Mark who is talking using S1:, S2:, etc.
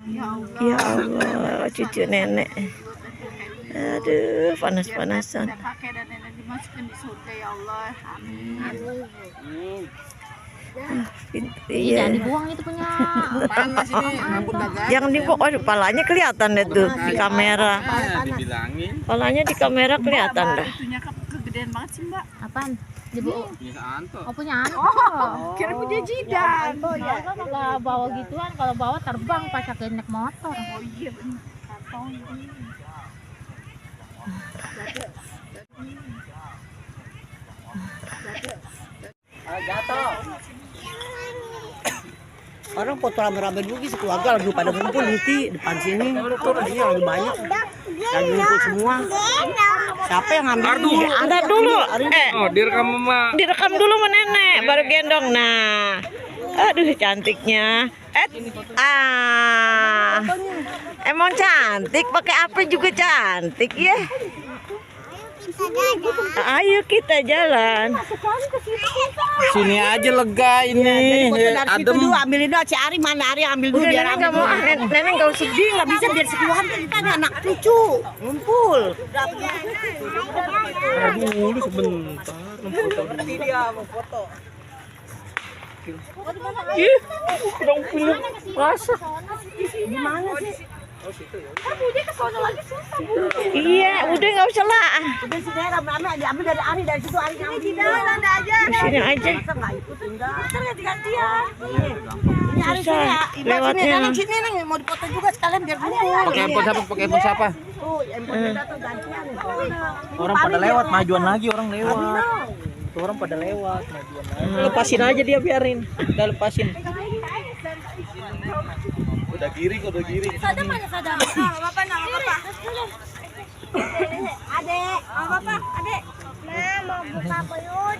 S1: Ya Allah, cucu nenek. Aduh, panas-panasan.
S2: Kakek dan nenek dimasukkan di surga ya Allah. Amin.
S1: Iya.
S3: Jangan dibuang itu punya.
S2: Panas ini, rambut dagang.
S1: Yang di palanya kelihatan deh tuh di kamera.
S2: Dibilangin.
S1: Palanya di kamera kelihatan dah.
S2: Itunya kegedean banget sih Mbak.
S3: Apaan? Dibu.
S2: Punya Anto.
S3: Oh punya Anto.
S2: Kira punya Jidan.
S3: Ya kan nggak bawa gituan, kalau bawa terbang pakai naik motor.
S2: Oh iya benar. Kantong ini.
S4: Jatuh. Orang foto rame-rame dulu sih keluarga lagi pada ngumpul di depan sini. Iya lagi banyak. Lagi ngumpul semua. Siapa yang ngambil?
S1: Anda dulu.
S2: Oh, direkam Mama.
S1: Direkam dulu sama nenek, baru gendong. Nah, aduh cantiknya. Emang cantik, pakai apa juga cantik ya. Ayo kita jalan.
S2: Sini aja lega ini.
S4: Adem. Dulu ambilin dulu si Ari, mana Ari ambil dulu biar
S1: Nenek nggak mau, nenek nggak usah.
S4: sedih, nggak bisa biar sekeluarga kita ada anak cucu ngumpul.
S2: Dulu sebentar.
S4: Dia mau foto.
S1: Ih, udah pilih rasa.
S4: Gimana sih?
S1: Iya, udah nggak usah lah.
S4: Udah sini rame-rame diambil dari Ari, dari situ Ari ngambil. Di
S1: sini aja.
S4: Masa nggak ikut enggak? Ntar ganti-gantian. Ini Ari
S1: Susah,
S4: sini ya.
S1: lewatnya.
S4: Sini neng mau dipoto juga sekalian biar ngumpul.
S2: Pakai handphone siapa? Pakai handphone siapa?
S4: Tuh, handphone datang gantian.
S5: Orang pada lewat, majuan lagi orang lewat. Tuh orang pada lewat, majuan lagi. Lepasin aja dia biarin. Udah lepasin.
S2: Udah giring, udah giring.
S4: Sadam mana sadam? Bapak nama bapak. Adek, bapak, adek. Nah, mau buka belut.